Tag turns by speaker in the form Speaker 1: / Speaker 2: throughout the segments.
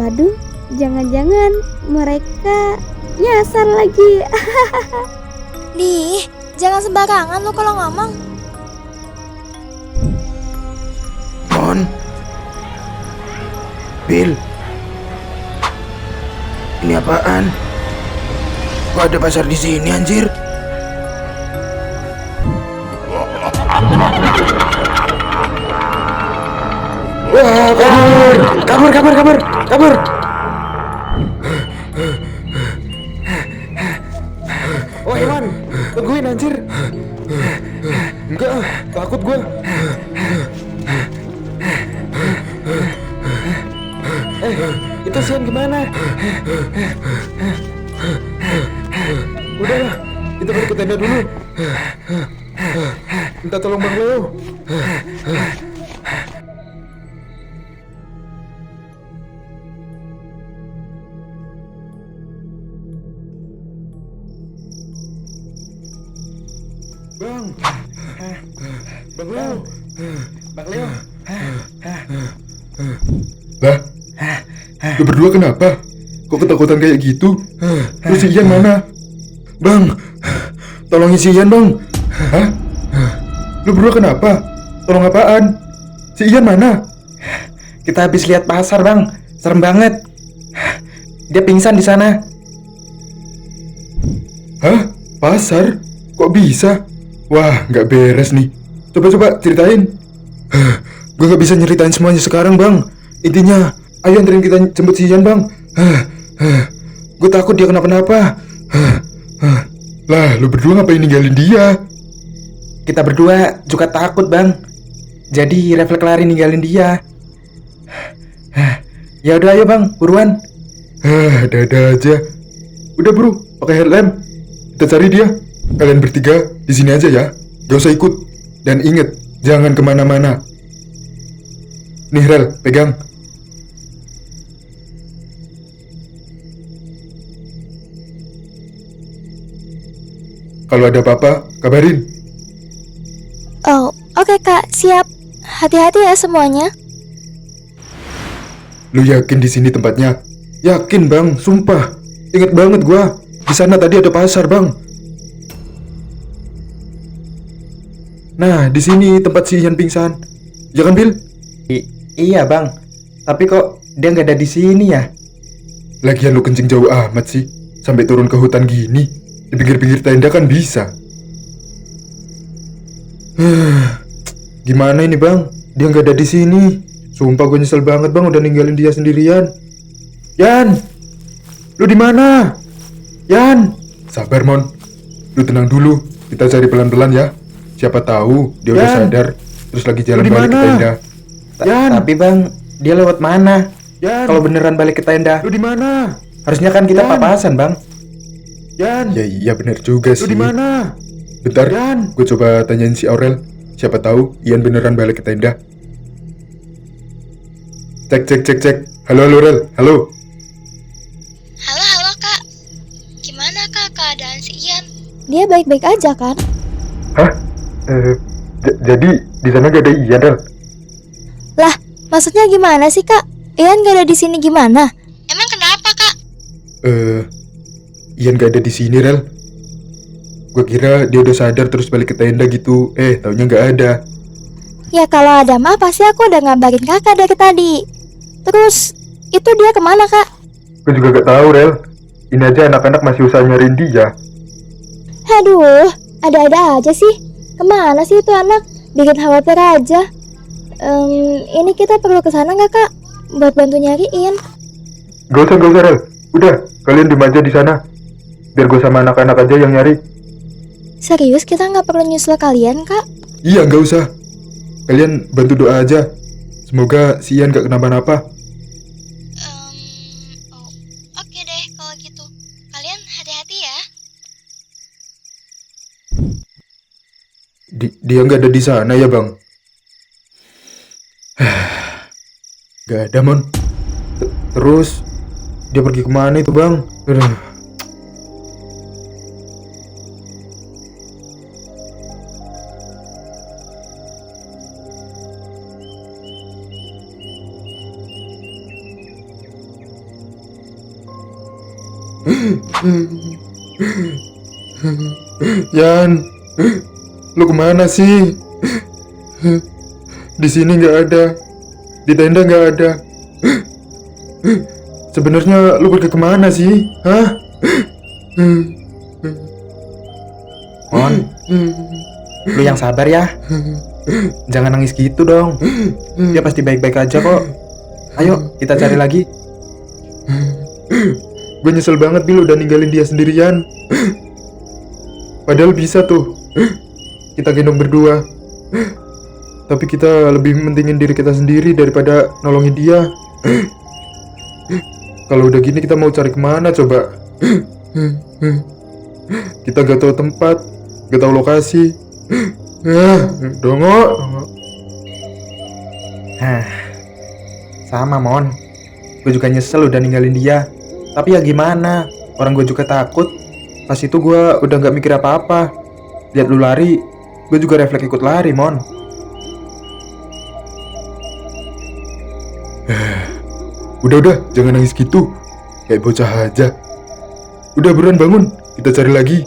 Speaker 1: Waduh, jangan-jangan mereka nyasar lagi.
Speaker 2: Dih, jangan sembarangan lu kalau ngomong.
Speaker 3: Mon, Bill, ini apaan? Kok ada pasar di sini anjir? Wah, kabur.
Speaker 4: Oh Iwan, tungguin anjir. Enggak, takut gue. Itu Sian gimana? Udahlah, kita balik ke tenda dulu. Minta tolong Bang Leo. Bang Leo.
Speaker 5: Lah, lu berdua kenapa? Kok ketakutan kayak gitu? Terus si Ian mana?
Speaker 3: Bang, tolongin si Ian bang.
Speaker 5: Hah? Lu berdua kenapa? Tolong apaan? Si Ian mana?
Speaker 4: Kita habis lihat pasar bang, serem banget. Dia pingsan di sana.
Speaker 5: Hah? Pasar? Kok bisa? Wah, nggak beres nih. Coba ceritain.
Speaker 3: Gue gak bisa nyeritain semuanya sekarang bang. Intinya, ayo anterin kita jemput si Ian bang. Gue takut dia kenapa-napa.
Speaker 5: Lah, lu berdua ngapain ninggalin dia?
Speaker 4: Kita berdua juga takut bang. Jadi refleks lari ninggalin dia. Ya udah ayo bang, buruan.
Speaker 5: Ada aja. Udah bro, pakai headlamp. Kita cari dia. Kalian bertiga di sini aja ya. Gak usah ikut. Dan inget, jangan kemana-mana. Nih Rel, pegang. Kalau ada apa-apa, kabarin.
Speaker 2: Oh, oke Kak, siap. Hati-hati ya semuanya.
Speaker 5: Lu yakin di sini tempatnya?
Speaker 3: Yakin bang, sumpah. Ingat banget gua. Di sana tadi ada pasar bang. Nah, di sini tempat si Ian pingsan. Ya kan, Bill?
Speaker 4: Iya bang. Tapi kok dia nggak ada di sini ya?
Speaker 5: Lagian lu kencing jauh amat sih. Sampai turun ke hutan gini. Di pinggir-pinggir tenda kan bisa.
Speaker 3: Gimana ini bang? Dia nggak ada di sini. Sumpah gue nyesel banget bang udah ninggalin dia sendirian. Yan, lu di mana? Yan,
Speaker 5: Sabar Mon. Lu tenang dulu. Kita cari pelan-pelan ya. Siapa tahu dia udah
Speaker 3: Yan,
Speaker 5: sadar. Terus lagi jalan
Speaker 3: lu di
Speaker 5: balik ke
Speaker 3: mana?
Speaker 5: tenda.
Speaker 3: Yan,
Speaker 4: Tapi bang, dia lewat mana?
Speaker 3: Yan,
Speaker 4: Kalau beneran balik ke tenda,
Speaker 3: lu di mana?
Speaker 4: harusnya kan kita
Speaker 3: Yan.
Speaker 4: papasan bang.
Speaker 3: Yan,
Speaker 5: Ya iya bener juga
Speaker 3: lu
Speaker 5: sih.
Speaker 3: di mana?
Speaker 5: Bentar,
Speaker 3: Yan.
Speaker 5: gue coba tanyain si Aurel. Siapa tahu Ian beneran balik ke tenda. Cek. Halo Aurel, halo.
Speaker 2: Halo Kak. Gimana Kak keadaan si Ian?
Speaker 1: Dia baik-baik aja kan?
Speaker 5: Hah? Jadi di sana gak ada Ian, Rel?
Speaker 2: Lah, maksudnya gimana sih Kak? Ian gak ada di sini gimana? Emang kenapa Kak?
Speaker 5: Ian gak ada di sini, Rel. Gue kira dia udah sadar terus balik ke tenda gitu. Taunya gak ada.
Speaker 2: Ya kalau ada mah pasti aku udah ngabarin kakak dari tadi. Terus, itu dia kemana Kak?
Speaker 5: Gue juga gak tahu, Rel. Ini aja anak-anak masih usaha nyariin dia.
Speaker 1: Aduh, ada-ada aja sih. Kemana sih itu anak? Bikin khawatir aja. Ini kita perlu kesana nggak Kak? Buat bantu nyariin.
Speaker 5: Gak usah, Rel. Udah, kalian diem aja di sana. Biar gue sama anak-anak aja yang nyari.
Speaker 2: Serius kita nggak perlu nyusul kalian Kak?
Speaker 5: Iya, gak usah. Kalian bantu doa aja. Semoga si Ian gak kenapa-napa.
Speaker 2: Oke deh kalau gitu. Kalian hati-hati ya.
Speaker 3: Dia nggak ada di sana ya bang?
Speaker 5: Gak ada, Mon.
Speaker 3: Terus dia pergi kemana itu bang? Aduh.
Speaker 5: Yan, lu kemana sih? Di sini nggak ada, di tenda nggak ada. Sebenarnya lu pergi kemana sih? Hah?
Speaker 4: Mon, lu yang sabar ya. Jangan nangis gitu dong. Dia pasti baik-baik aja kok. Ayo, kita cari lagi.
Speaker 5: Gue nyesel banget Bil udah ninggalin dia sendirian. Padahal bisa tuh kita gendong berdua. Tapi kita lebih mentingin diri kita sendiri daripada nolongin dia. Kalau udah gini kita mau cari kemana coba? Kita gak tahu tempat, gak tahu lokasi. Dongo.
Speaker 4: Sama Mon. Gue juga nyesel udah ninggalin dia. Tapi ya gimana? Orang gue juga takut. Pas itu gue udah gak mikir apa-apa. Lihat lu lari, gue juga refleks ikut lari, Mon.
Speaker 5: Udah, jangan nangis gitu. Kayak bocah aja. Udah buruan bangun, kita cari lagi.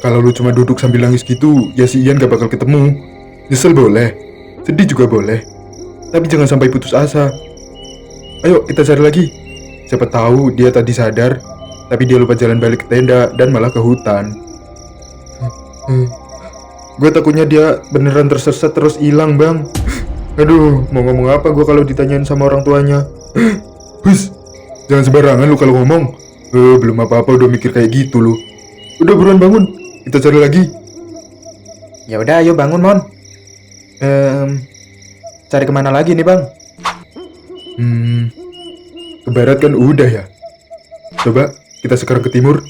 Speaker 5: Kalau lu cuma duduk sambil nangis gitu, ya si Ian gak bakal ketemu. Nyesel boleh, sedih juga boleh. Tapi jangan sampai putus asa. Ayo kita cari lagi. Siapa tahu dia tadi sadar, tapi dia lupa jalan balik ke tenda dan malah ke hutan. Gue takutnya dia beneran tersesat terus hilang, Bang. Aduh, mau ngomong apa gue kalau ditanyain sama orang tuanya? Hus, jangan sembarangan lu kalau ngomong. Belum apa-apa udah mikir kayak gitu lu. Udah buruan bangun, kita cari lagi.
Speaker 4: Ya udah, ayo bangun, Mon. Cari kemana lagi nih, Bang?
Speaker 5: Ke barat kan udah ya. Coba kita sekarang ke timur.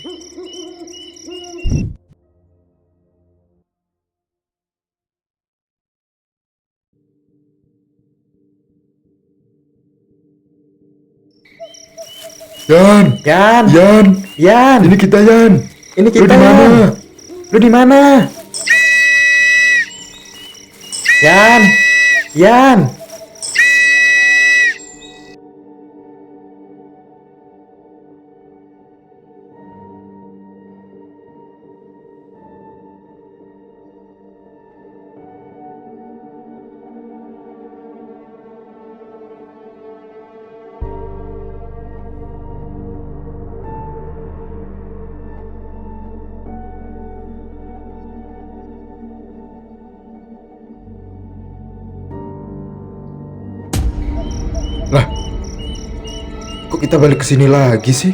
Speaker 5: Yan,
Speaker 4: Yan.
Speaker 5: ini kita Yan.
Speaker 4: Ini
Speaker 5: Lu
Speaker 4: kita.
Speaker 5: di mana?
Speaker 4: Lu di mana? Yan.
Speaker 5: Lah, kok kita balik ke sini lagi sih?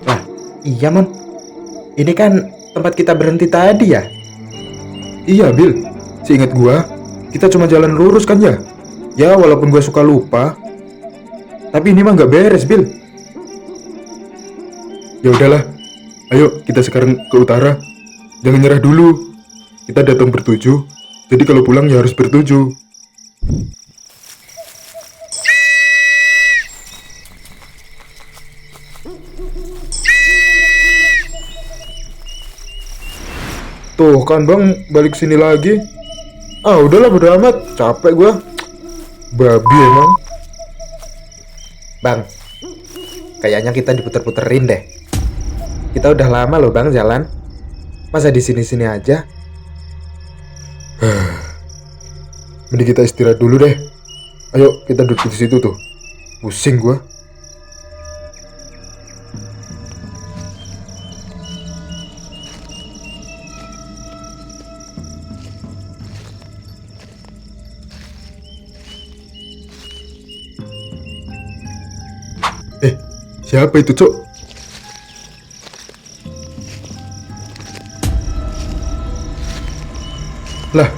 Speaker 4: Lah, iya, Mon. Ini kan tempat kita berhenti tadi ya?
Speaker 5: Iya, Bil. Seingat gua, kita cuma jalan lurus kan ya? Ya, walaupun gua suka lupa. Tapi ini mah nggak beres, Bil. Ya udahlah. Ayo, kita sekarang ke utara. Jangan nyerah dulu. Kita datang bertujuh. Jadi kalau pulang ya harus bertujuh. Tuh kan Bang, balik sini lagi. Udahlah bodo amat, capek gua. Babi emang.
Speaker 4: Bang, kayaknya kita diputer-puterin deh. Kita udah lama loh, Bang, jalan. Masa di sini-sini aja?
Speaker 5: Mending kita istirahat dulu deh. Ayo, kita duduk di situ tuh. Pusing gua. Siapa itu, Cok? Lah,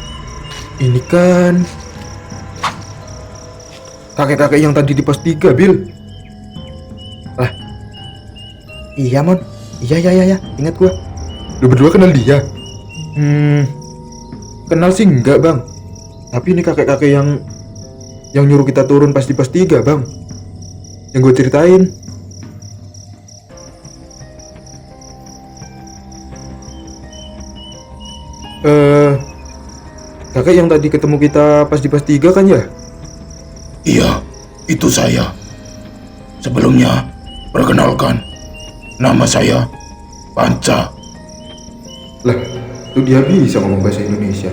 Speaker 5: ini kan kakek-kakek yang tadi di pos 3, Bil.
Speaker 4: Lah, iya, Mon. Iya. Ingat gua.
Speaker 5: Lu berdua kenal dia? Kenal sih enggak, Bang. Tapi ini kakek-kakek yang nyuruh kita turun pas di pos 3, Bang. Yang gue ceritain. Kakek yang tadi ketemu kita pas di pos 3 kan ya?
Speaker 6: Iya, itu saya. Sebelumnya, perkenalkan, nama saya Panca.
Speaker 3: Lah, itu dia bisa ngomong bahasa Indonesia.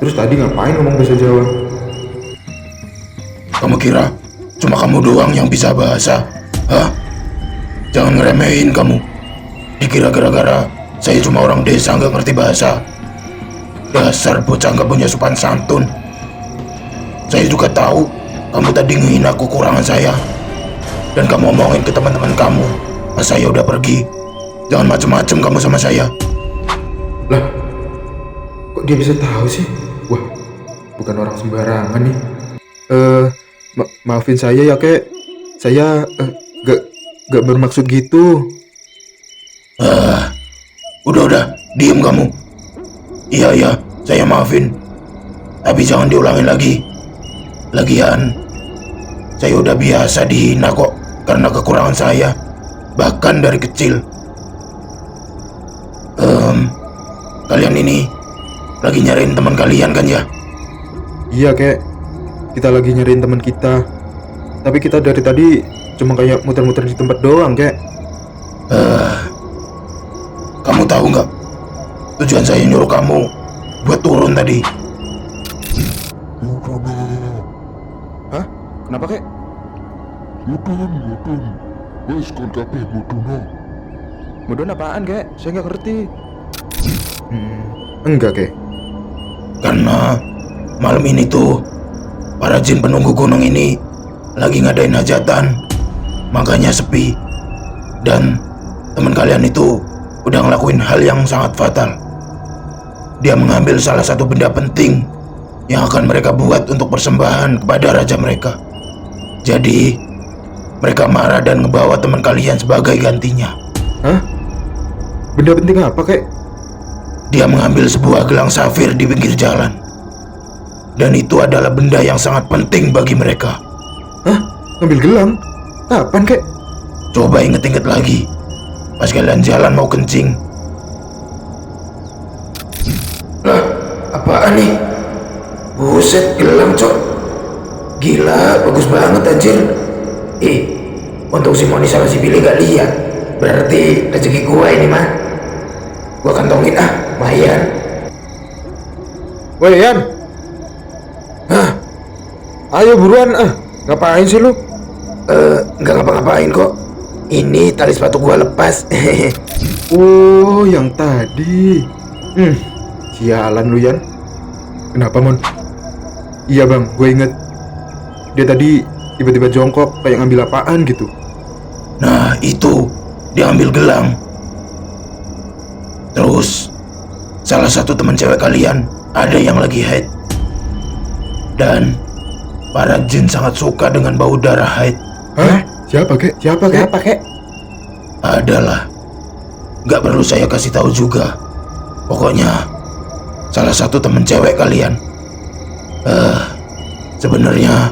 Speaker 3: Terus tadi ngapain ngomong bahasa Jawa?
Speaker 6: Kamu kira cuma kamu doang yang bisa bahasa? Hah? Jangan ngeremehin kamu. Dikira gara-gara saya cuma orang desa nggak ngerti bahasa. Dasar bocah nggak punya sopan santun. Saya juga tahu kamu tadi ngehina kekurangan saya. Dan kamu omongin ke teman-teman kamu pas saya udah pergi. Jangan macem-macem kamu sama saya.
Speaker 3: Lah, kok dia bisa tahu sih? Wah, bukan orang sembarangan nih. Maafin saya ya, kek. Saya gak bermaksud gitu.
Speaker 6: Udah, diem kamu. Iya, saya maafin. Tapi jangan diulangin lagi. Lagian, saya udah biasa dihina kok karena kekurangan saya. Bahkan dari kecil. Kalian ini lagi nyariin teman kalian kan ya?
Speaker 3: Iya, kek. Kita lagi nyariin teman kita. Tapi kita dari tadi cuma kayak muter-muter di tempat doang, kek.
Speaker 6: Kamu tahu nggak? Tujuan saya nyuruh kamu buat turun tadi.
Speaker 3: Hah? Kenapa, kek? Mudon apaan, kek? Saya nggak ngerti. Enggak, kek.
Speaker 6: Karena malam ini tuh para jin penunggu gunung ini lagi ngadain hajatan. Makanya sepi. Dan teman kalian itu udah ngelakuin hal yang sangat fatal. Dia mengambil salah satu benda penting yang akan mereka buat untuk persembahan kepada raja mereka. Jadi mereka marah dan ngebawa teman kalian sebagai gantinya.
Speaker 3: Hah? Benda penting apa, kek?
Speaker 6: Dia mengambil sebuah gelang safir di pinggir jalan. Dan itu adalah benda yang sangat penting bagi mereka.
Speaker 3: Hah? Ngambil gelang? Kapan, kek?
Speaker 6: Coba inget-inget lagi. Pas kalian jalan mau kencing. Lah, apaan nih? Buset, gelang cok. Gila, bagus banget anjir. Untung si Moni sama si Billy gak lihat. Berarti rezeki gua ini mah. Gua kantongin lumayan.
Speaker 3: Woi, Yan.
Speaker 6: Hah?
Speaker 3: Ayo buruan, ngapain sih lu?
Speaker 6: Nggak ngapa-ngapain kok. Ini tali sepatu gua lepas.
Speaker 3: Oh, yang tadi. Sialan lu, Yan. Kenapa, Mon? Iya, Bang, gue inget. Dia tadi tiba-tiba jongkok kayak ngambil apaan gitu.
Speaker 6: Nah, itu. Dia ambil gelang. Terus salah satu teman cewek kalian ada yang lagi haid. Dan para jin sangat suka dengan bau darah haid.
Speaker 3: Hah? Siapa, kek? Siapa, kek?
Speaker 6: Adalah. Gak perlu saya kasih tahu juga. Pokoknya salah satu teman cewek kalian. Sebenarnya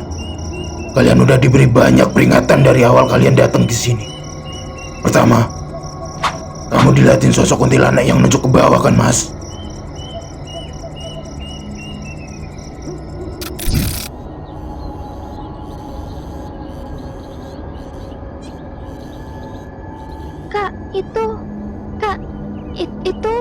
Speaker 6: kalian udah diberi banyak peringatan dari awal kalian datang ke sini. Pertama, kamu diliatin sosok kuntilanak yang nunjuk ke bawah kan, Mas?
Speaker 2: Kak, itu. Kak, itu.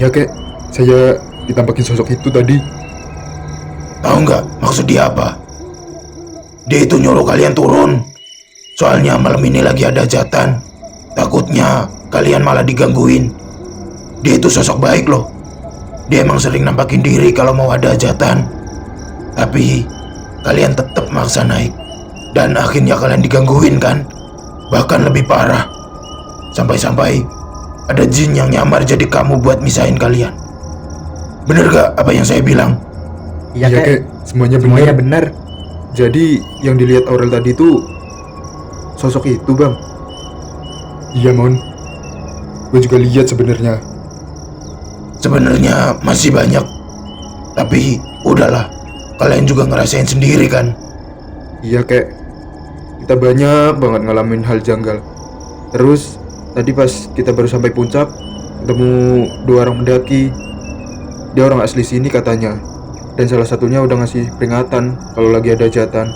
Speaker 3: Iya, kek. Saya ditampakin sosok itu tadi.
Speaker 6: Tahu nggak maksud dia apa? Dia itu nyuruh kalian turun. Soalnya malam ini lagi ada hajatan. Takutnya kalian malah digangguin. Dia itu sosok baik loh. Dia emang sering nampakin diri kalau mau ada hajatan. Tapi kalian tetap maksa naik. Dan akhirnya kalian digangguin kan? Bahkan lebih parah. Sampai-sampai ada jin yang nyamar jadi kamu buat misahin kalian. Bener gak apa yang saya bilang?
Speaker 3: Iya, kek. Semuanya benar. Jadi yang dilihat Aurel tadi itu sosok itu, Bang. Iya, Mon. Gue juga lihat sebenarnya.
Speaker 6: Sebenarnya masih banyak. Tapi udahlah. Kalian juga ngerasain sendiri kan?
Speaker 3: Iya, kek. Kita banyak banget ngalamin hal janggal. Terus tadi pas kita baru sampai puncak, ketemu dua orang pendaki. dia orang asli sini katanya. Dan salah satunya udah ngasih peringatan kalau lagi ada hajatan.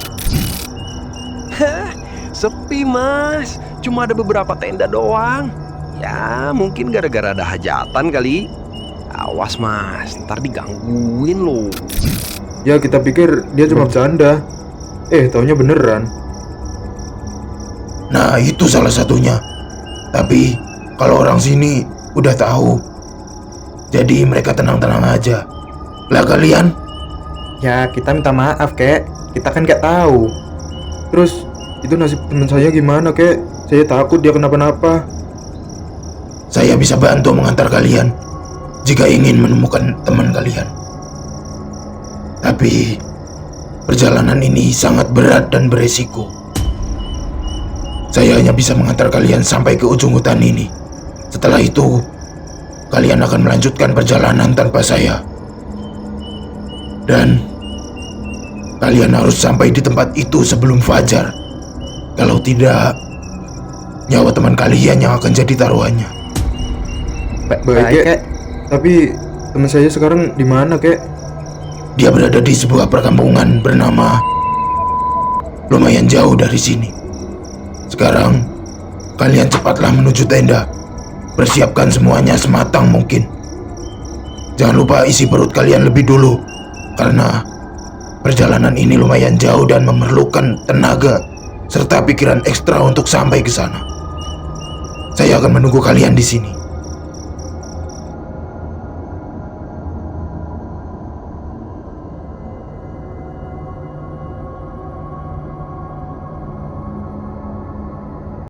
Speaker 7: Sepi mas, cuma ada beberapa tenda doang. Ya mungkin gara-gara ada hajatan kali. Awas mas, ntar digangguin loh.
Speaker 3: Ya kita pikir dia cuma bercanda. Taunya beneran.
Speaker 6: Nah itu salah satunya. Tapi kalau orang sini udah tahu, jadi mereka tenang-tenang aja. Lah kalian?
Speaker 4: Ya kita minta maaf kek, kita kan nggak tahu.
Speaker 3: Terus itu nasib teman saya gimana kek? Saya takut dia kenapa-napa.
Speaker 6: Saya bisa bantu mengantar kalian jika ingin menemukan teman kalian. Tapi perjalanan ini sangat berat dan beresiko. Saya hanya bisa mengantar kalian sampai ke ujung hutan ini. Setelah itu, kalian akan melanjutkan perjalanan tanpa saya. Dan kalian harus sampai di tempat itu sebelum fajar. Kalau tidak, nyawa teman kalian yang akan jadi taruhannya.
Speaker 3: Baik kek. Tapi teman saya sekarang di mana kek?
Speaker 6: Dia berada di sebuah perkampungan bernama lumayan jauh dari sini. Sekarang, kalian cepatlah menuju tenda. Persiapkan semuanya sematang mungkin. Jangan lupa isi perut kalian lebih dulu, karena perjalanan ini lumayan jauh dan memerlukan tenaga serta pikiran ekstra untuk sampai ke sana. Saya akan menunggu kalian di sini.